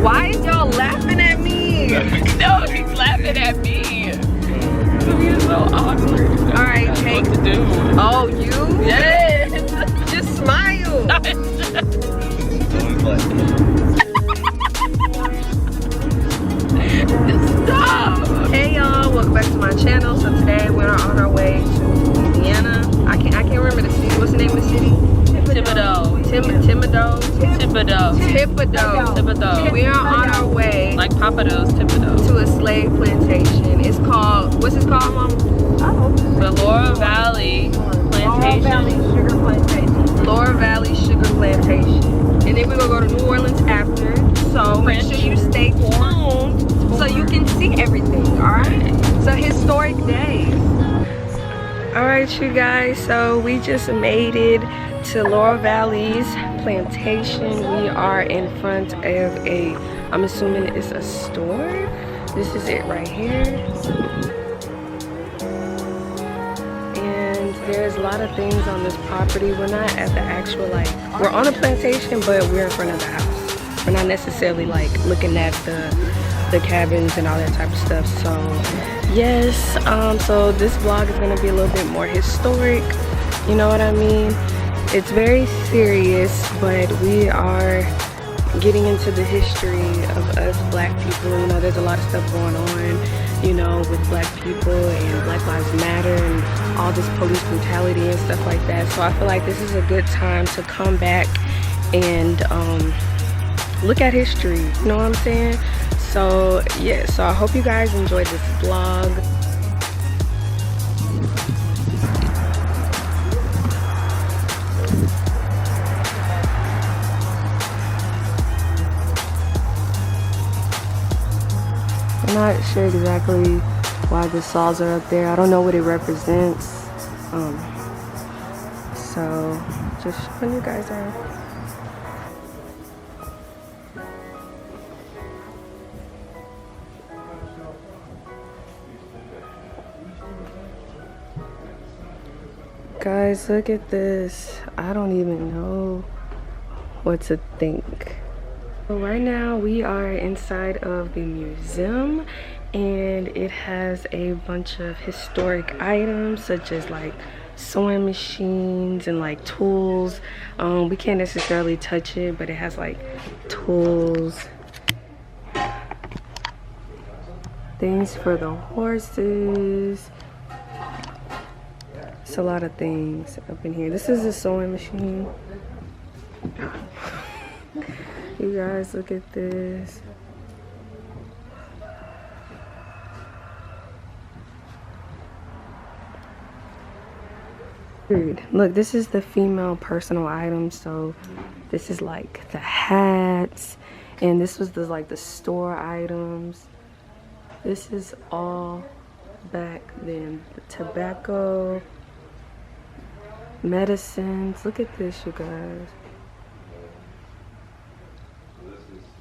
Why is y'all laughing at me? No, he's laughing at me. You're so awkward. All right, take. What to do? Oh, you? Yes. Just smile. Stop. Hey y'all, welcome back to my channel. So today we're on our way to Louisiana. I can't remember the city. What's the name of the city? Thibodaux. Thibodaux. We are on our way, like Papados, Thibodaux, to a slave plantation. It's called, what's it called, Mom? the Laurel Valley Plantation. Laurel Valley Sugar Plantation. And then we're gonna go to New Orleans after. So make sure you stay tuned so you can see everything, alright? It's a historic day. Alright, you guys, so we just made it to Laurel Valley's plantation. We are in front of a, I'm assuming it's a store. This is it right here. And there's a lot of things on this property. We're not at the actual, like, we're on a plantation, but we're in front of the house. We're not necessarily like looking at the cabins and all that type of stuff. So yes, so this vlog is gonna be a little bit more historic, you know what I mean? It's very serious, but we are getting into the history of us black people. You know, there's a lot of stuff going on, you know, with black people and Black Lives Matter and all this police brutality and stuff like that. So I feel like this is a good time to come back and look at history, you know what I'm saying? So yeah, so I hope you guys enjoyed this vlog. I'm not sure exactly why the saws are up there. I don't know what it represents. So just showing you guys around. Guys, look at this. I don't even know what to think. So right now we are inside of the museum, and it has a bunch of historic items such as like sewing machines and like tools. We can't necessarily touch it, but it has like tools, things for the horses. It's a lot of things up in here. This is a sewing machine. You guys, look at this. Look, this is the female personal items. So this is like the hats, and this was the like the store items. This is all back then. The tobacco, medicines. Look at this, you guys.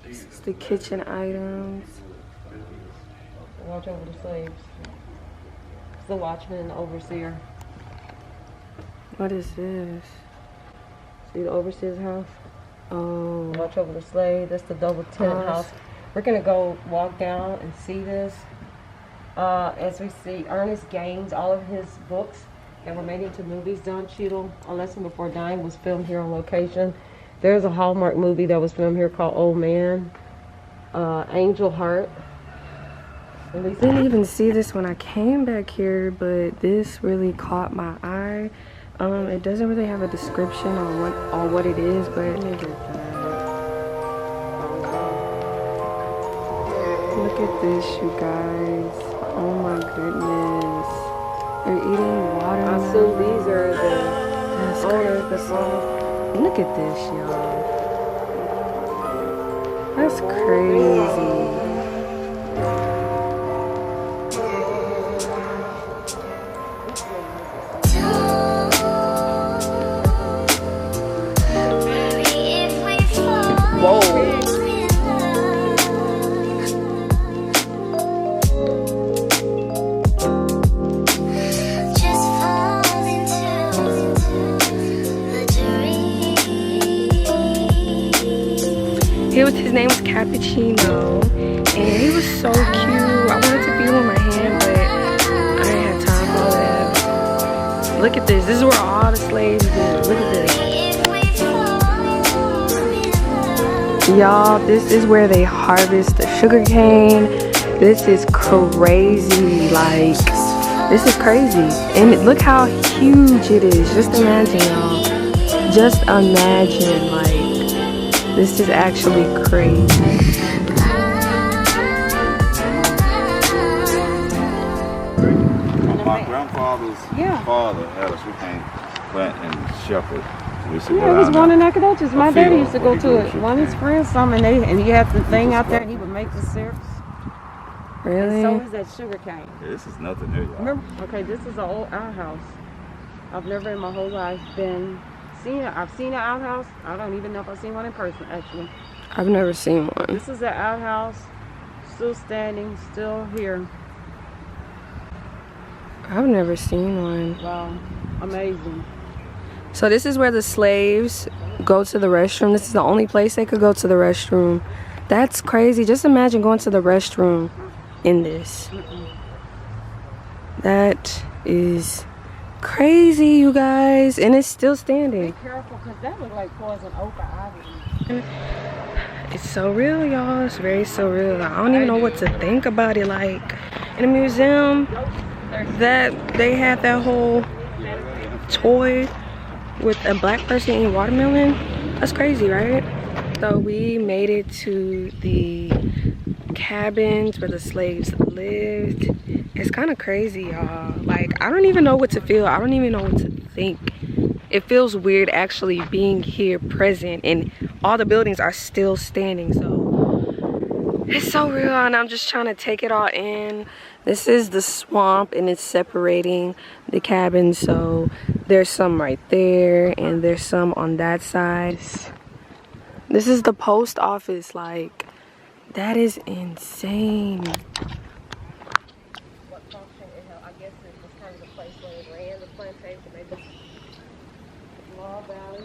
This is the kitchen items. Watch over the slaves. It's the watchman and the overseer. What is this? See the overseer's house? Oh. Watch over the slave. That's the double tent house. We're gonna go walk down and see this. As we see, Ernest Gaines, all of his books that were made into movies. Don Cheadle, A Lesson Before Dying, was filmed here on location. There's a Hallmark movie that was filmed here called Old Man. Angel Heart. I didn't even see this when I came back here, but this really caught my eye. It doesn't really have a description on what it is, but look at this, you guys. Oh my goodness. They're eating watermelon. I assume these are the owners that saw. Look at this, y'all. That's crazy. Whoa. His name was this cappuccino, and he was so cute. I wanted to feed him with my hand, but I didn't have time for all that. Look at this. This is where all the slaves live. Look at this. Y'all, this is where they harvest the sugar cane. This is crazy. Like, this is crazy. And look how huge it is. Just imagine, y'all. Just imagine, like, this is actually crazy. My grandfather's father had a sugarcane plant in Shepherd. Yeah, it was one in Nacogdoches. My daddy used to go to it. One of his friends, and he had the thing out there, and he would make the syrups. Really? And so is that sugar cane. Yeah, this is nothing new, y'all. Remember? Okay, this is an old outhouse. I've never in my whole life seen it. I've seen an outhouse. I don't even know if I've seen one in person, actually. I've never seen one. This is an outhouse, still standing, still here. I've never seen one. Wow, amazing. So this is where the slaves go to the restroom. This is the only place they could go to the restroom. That's crazy. Just imagine going to the restroom in this. That is crazy, you guys. And it's still standing. Be careful, because that looked like poison oak or ivy. It's so real, y'all. It's very so real. I don't even know what to think about it. Like, in a museum, that they had that whole toy with a black person eating watermelon. That's crazy, right? So we made it to the cabins where the slaves lived. It's kind of crazy, y'all. Like, I don't even know what to feel. I don't even know what to think. It feels weird actually being here present, and all the buildings are still standing. So it's so real, and I'm just trying to take it all in. This is the swamp, and it's separating the cabins. So there's some right there, and there's some on that side. This is the post office. Like, that is insane. What function it held? I guess it was kind of the place where it ran the plantation. Maybe Laurel Valley.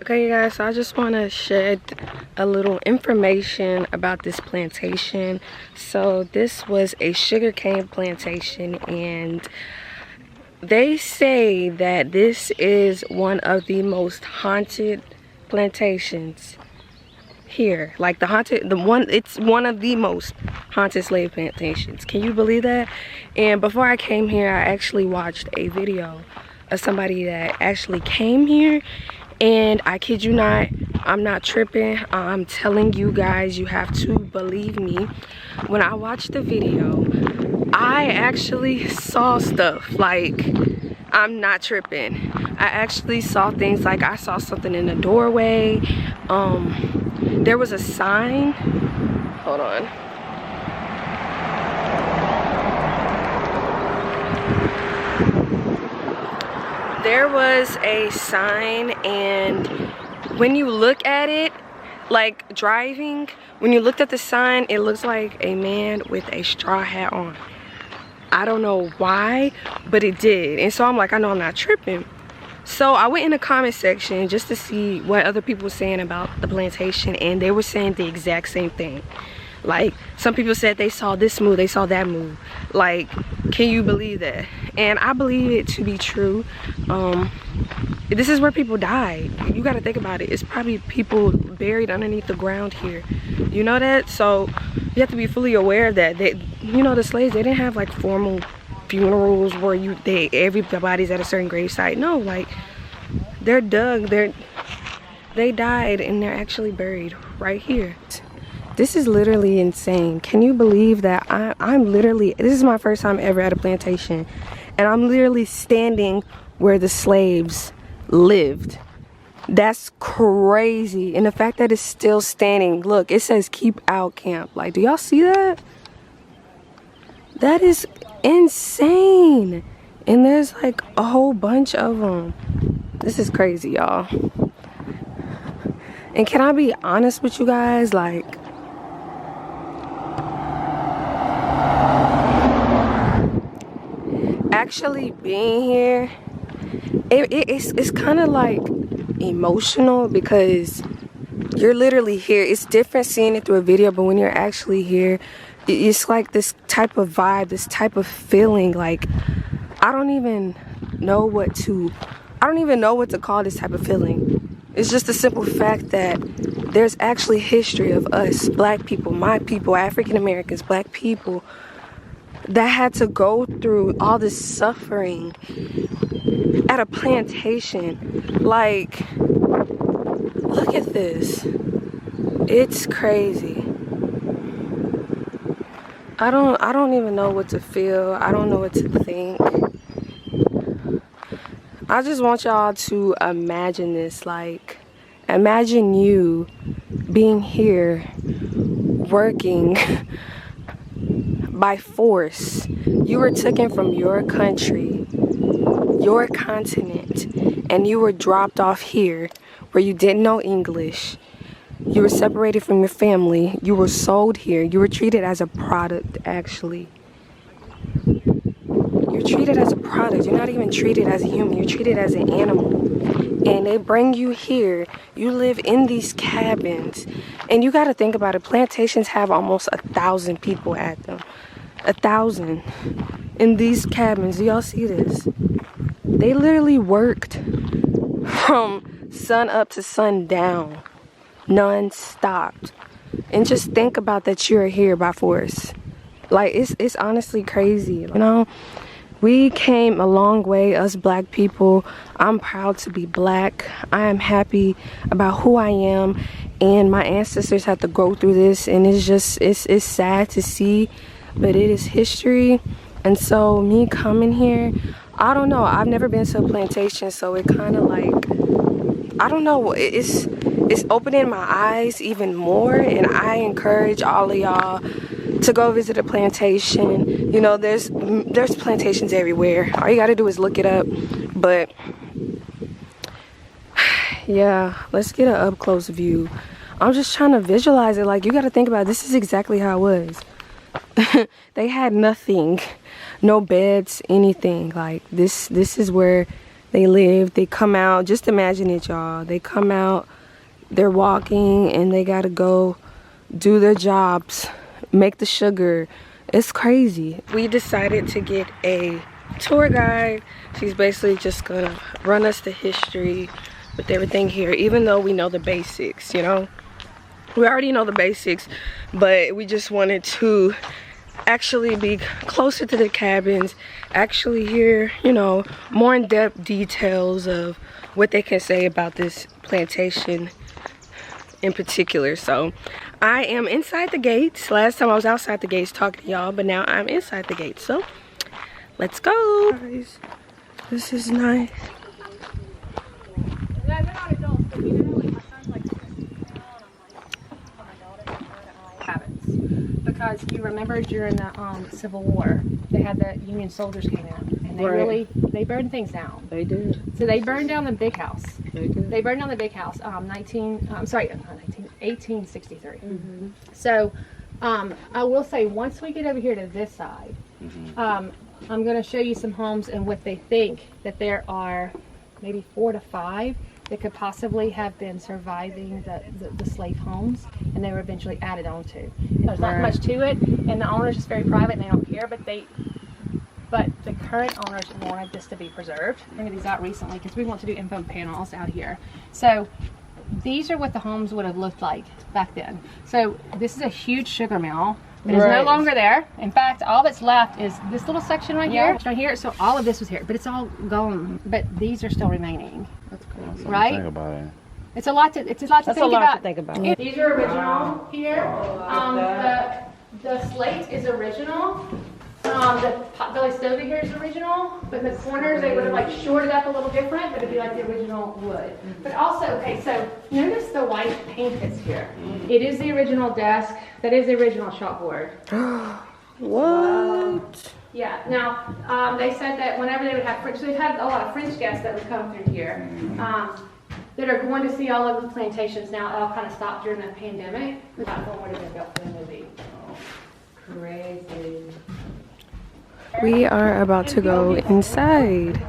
Okay, you guys, so I just want to shed a little information about this plantation. So this was a sugarcane plantation, and they say that this is one of the most haunted plantations here. Like it's one of the most haunted slave plantations. Can you believe that? And before I came here, I actually watched a video of somebody that actually came here. And I kid you not, I'm not tripping. I'm telling you guys, you have to believe me. When I watched the video, I actually saw stuff. Like, I'm not tripping. I actually saw things. Like, I saw something in the doorway. There was a sign. Hold on. There was a sign, and when you look at it, like driving, when you looked at the sign, it looks like a man with a straw hat on. I don't know why, but it did. And so I'm like, I know I'm not tripping. So I went in the comment section just to see what other people were saying about the plantation, and they were saying the exact same thing. Like, some people said they saw this move, they saw that move. Like, can you believe that? And I believe it to be true. This is where people died. You got to think about it. It's probably people buried underneath the ground here. You know that? So you have to be fully aware of that. You know, the slaves, they didn't have like formal funerals where everybody's at a certain gravesite. No, like, they're dug. They died, and they're actually buried right here. This is literally insane. Can you believe that I'm literally, this is my first time ever at a plantation, and I'm literally standing where the slaves lived. That's crazy. And the fact that it's still standing, look, it says keep out camp. Like, do y'all see that? That is insane. And there's like a whole bunch of them. This is crazy, y'all. And can I be honest with you guys? Like, actually being here, it's kind of like emotional because you're literally here. It's different seeing it through a video, but when you're actually here, it's like this type of vibe, this type of feeling. Like I don't even know what to call this type of feeling. It's just the simple fact that there's actually history of us, black people, my people, African Americans, black people, that had to go through all this suffering at a plantation. Like, look at this. It's crazy. I don't even know what to feel. I don't know what to think. I just want y'all to imagine this. Like, imagine you being here working by force. You were taken from your country, your continent, and you were dropped off here where you didn't know English. You were separated from your family. You were sold here. You were treated as a product, actually. You're treated as a product. You're not even treated as a human. You're treated as an animal. And they bring you here. You live in these cabins. And you got to think about it. Plantations have almost 1,000 people at them. 1,000 in these cabins. Do y'all see this? They literally worked from sun up to sun down, non-stopped. And just think about that you're here by force. Like, it's honestly crazy. You know, we came a long way, us black people. I'm proud to be black. I am happy about who I am, and my ancestors had to go through this, and it's just it's sad to see, but it is history. And so me coming here, I don't know, I've never been to a plantation, so it kind of like, I don't know, it's opening my eyes even more. And I encourage all of y'all to go visit a plantation. You know, there's plantations everywhere. All you gotta do is look it up. But yeah, let's get an up close view. I'm just trying to visualize it. Like, you gotta think about it. This is exactly how it was. They had nothing, no beds, anything. Like, this is where they live. They come out, just imagine it, y'all. They come out, they're walking, and they gotta go do their jobs, make the sugar. It's crazy. We decided to get a tour guide. She's basically just gonna run us the history with everything here, even though we know the basics, you know. We already know the basics, but we just wanted to actually be closer to the cabins, actually hear, you know, more in-depth details of what they can say about this plantation in particular. So I am inside the gates. Last time I was outside the gates talking to y'all, but now I'm inside the gates. So let's go. Guys, this is nice. Yeah, they're not adults, but you know, like my son's like, oh my God, cabins. Because you remember during the Civil War, they had the Union soldiers came in, and they they burned things down. They did. So they burned down the big house. They did. They burned down the big house, 1863. Mm-hmm. So I will say, once we get over here to this side, I'm going to show you some homes and what they think that there are maybe 4 to 5 that could possibly have been surviving the slave homes, and they were eventually added on to. There's not much to it, and the owners is very private and they don't care, but the current owners wanted this to be preserved. I figured these out recently because we want to do info panels out here. So these are what the homes would have looked like back then. So this is a huge sugar mill. It is no longer there. In fact, all that's left is this little section right here. Right here. So all of this was here, but it's all gone. But these are still remaining. That's cool. Right? Think about it. It's a lot to think about. That's a lot to think about. These are original here. The slate is original. The potbelly stove here is original, but the corners they would have like shored it up a little different, but it'd be like the original wood. But also, okay, so notice the white paint that's here. It is the original desk. That is the original chalkboard. What? Yeah. Now they said that whenever they would have French, so they've had a lot of French guests that would come through here. That are going to see all of the plantations now. It all kind of stopped during the pandemic. The platform would have been built for the movie. Crazy. We are about to go inside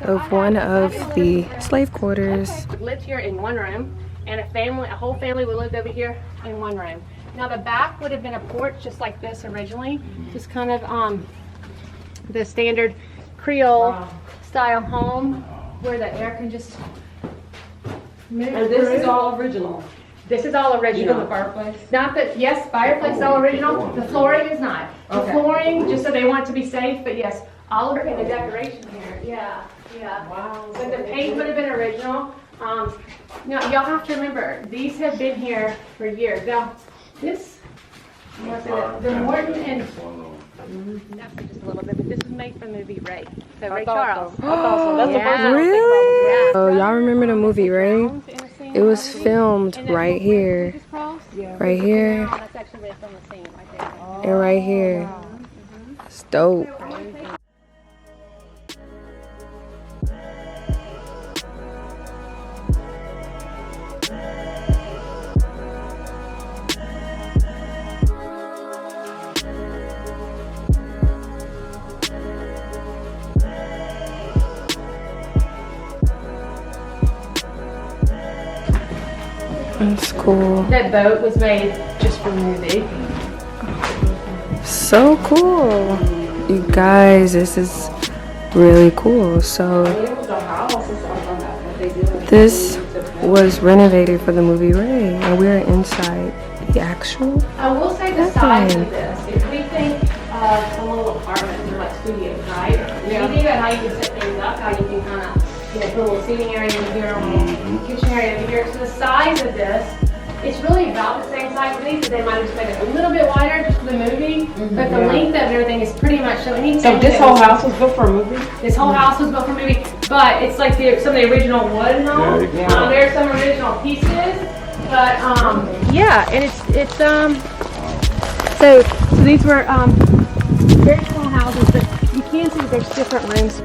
of one of the slave quarters. Lived here in one room, and a whole family would live over here in one room. Now the back would have been a porch just like this originally, just kind of the standard Creole style home where the air can just move. And this is all original. This is all original. Even the fireplace? Not that, yes, fireplace is all original. The flooring is not. The Okay. flooring, just so they want it to be safe, but yes, all of the decoration here. Yeah, yeah. Wow. But the paint would have been original. Now, y'all have to remember, these have been here for years. Now, this, the Morton and, not for just a little bit, but this was made for the movie Ray. So Ray Charles. That's awesome. That's the first one. Really? Yeah. Oh, y'all remember the movie Ray? It was filmed right here, right here, That's actually where it's on the scene right there. and right here. It's dope. That's cool. That boat was made just for the movie. So cool. You guys, this is really cool. So this was renovated for the movie Ray, and we're inside the actual. I will say the size of this. If we think of a little apartment or like studios, right? You think about how you can set things up, how you can kind of, put a little seating area over here, a little kitchen area over here. So the size of this, it's really about the same size as these, but they might have just made it a little bit wider just for the movie. But the length of everything is pretty much so anything. So this whole house was built for a movie? This whole house was built for a movie, but it's like some of the original wood and all. Yeah. There's some original pieces, but yeah, and it's so these were very small houses, but you can see that there's different rooms.